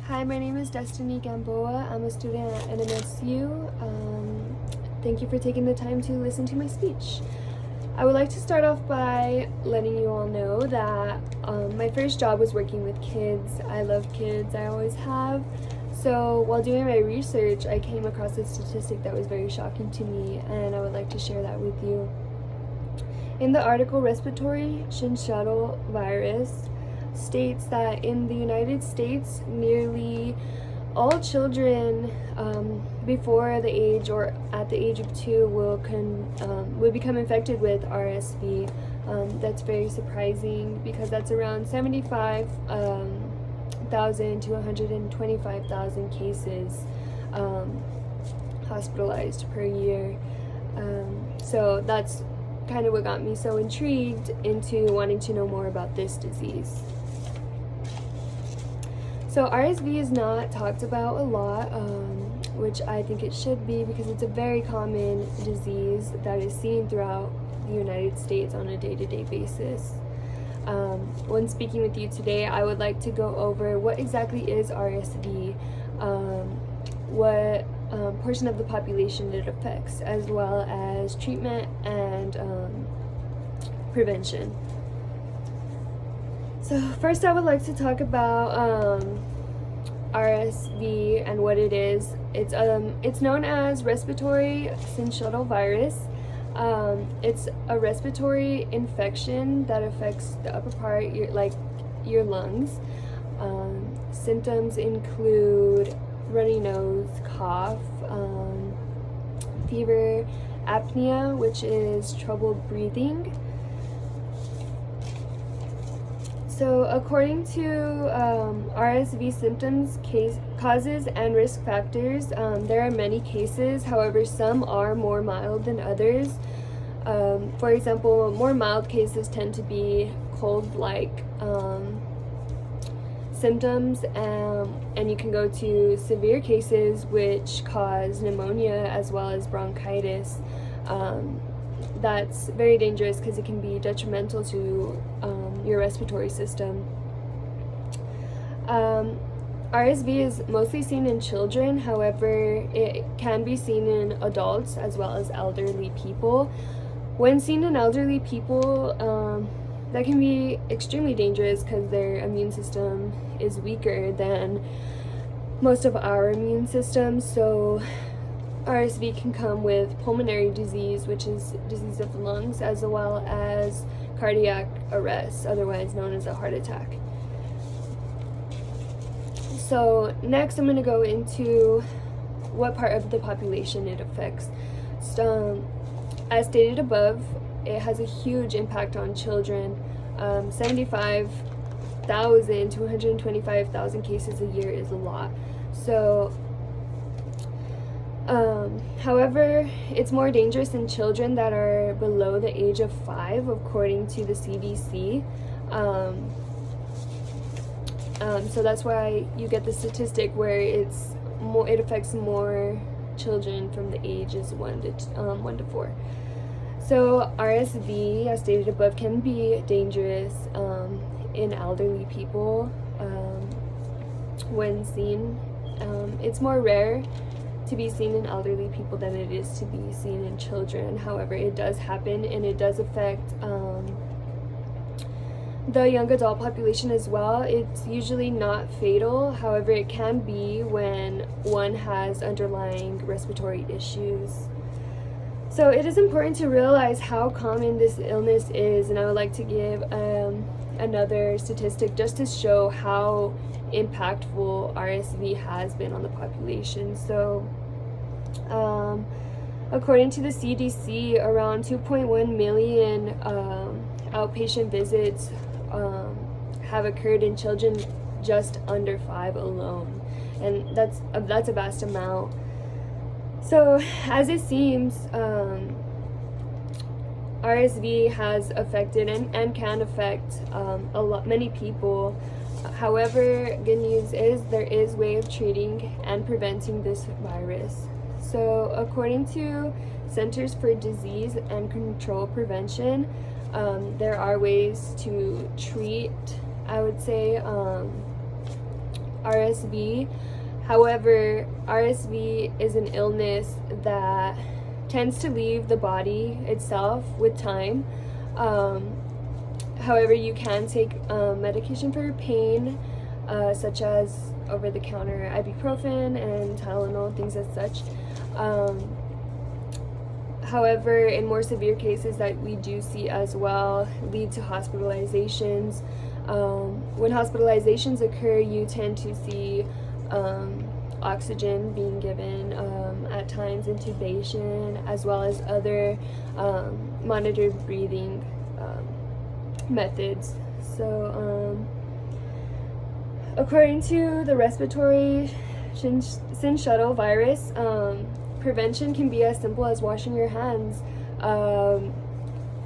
Hi, my name is Destiny Gamboa. I'm a student at NMSU. Thank you for taking the time to listen to my speech. I would like to start off by letting you all know that my first job was working with kids. I love kids, I always have. So while doing my research, I came across a statistic that was very shocking to me, and I would like to share that with you. In the article, respiratory syncytial virus states that in the United States, nearly all children before the age or at the age of 2 will become infected with RSV. That's very surprising because that's around 75,000 to 125,000 cases hospitalized per year. So that's kind of what got me so intrigued into wanting to know more about this disease. So RSV is not talked about a lot, which I think it should be because it's a very common disease that is seen throughout the United States on a day-to-day basis. When speaking with you today, I would like to go over what exactly is RSV, what portion of the population it affects, as well as treatment and prevention. So first I would like to talk about RSV and what it is. It's known as respiratory syncytial virus. It's a respiratory infection that affects the upper part, your lungs. Symptoms include runny nose, cough, fever, apnea, which is trouble breathing. So according to RSV symptoms, causes, and risk factors, there are many cases. However, some are more mild than others. For example, more mild cases tend to be cold-like symptoms, and you can go to severe cases which cause pneumonia as well as bronchitis. That's very dangerous because it can be detrimental to your respiratory system. RSV is mostly seen in children, however, it can be seen in adults as well as elderly people. When seen in elderly people, that can be extremely dangerous because their immune system is weaker than most of our immune systems. So RSV can come with pulmonary disease, which is disease of the lungs, as well as cardiac arrest, otherwise known as a heart attack. So next I'm going to go into what part of the population it affects. So, as stated above, it has a huge impact on children. 75,000 to 125,000 cases a year is a lot. So however, it's more dangerous in children that are below the age of 5, according to the CDC. So that's why you get the statistic where it affects more children from the ages 1 to 4. So RSV, as stated above, can be dangerous in elderly people when seen. It's more rare to be seen in elderly people than it is to be seen in children. However, it does happen, and it does affect the young adult population as well. It's usually not fatal, however, it can be when one has underlying respiratory issues. So it is important to realize how common this illness is, and I would like to give another statistic just to show how impactful RSV has been on the population. So according to the CDC, around 2.1 million outpatient visits have occurred in children just under 5 alone, and that's a vast amount. So as it seems, RSV has affected and can affect many people. However, good news is there is a way of treating and preventing this virus. So according to Centers for Disease and Control Prevention, there are ways to treat, I would say, RSV. However, RSV is an illness that tends to leave the body itself with time. However, you can take medication for pain, such as over-the-counter ibuprofen and Tylenol, things as such. However, in more severe cases that we do see as well, lead to hospitalizations. When hospitalizations occur, you tend to see oxygen being given, at times intubation, as well as other monitored breathing methods. So, according to the respiratory syncytial virus, prevention can be as simple as washing your hands,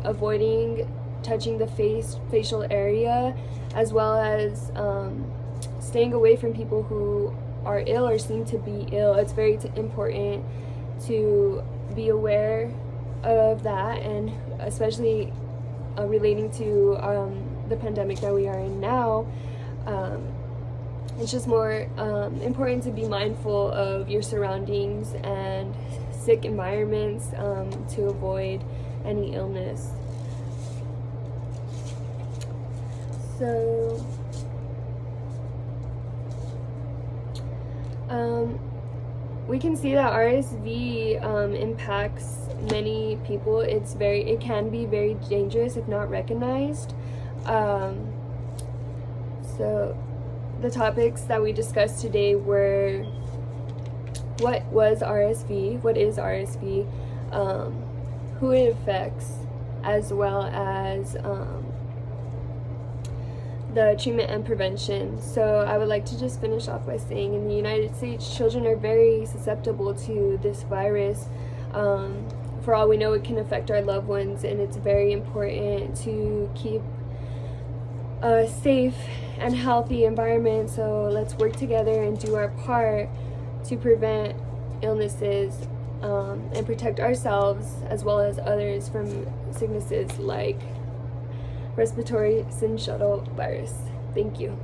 avoiding touching the facial area, as well as staying away from people who are ill or seem to be ill. It's very important to be aware of that, and especially relating to the pandemic that we are in now. It's just more important to be mindful of your surroundings and sick environments to avoid any illness. So, we can see that RSV impacts many people. It can be very dangerous if not recognized. So the topics that we discussed today were what was RSV, what is RSV, who it affects, as well as the treatment and prevention. So I would like to just finish off by saying, in the United States, children are very susceptible to this virus. For all we know, it can affect our loved ones, and it's very important to keep a safe and healthy environment. So let's work together and do our part to prevent illnesses and protect ourselves as well as others from sicknesses like respiratory syncytial virus. Thank you.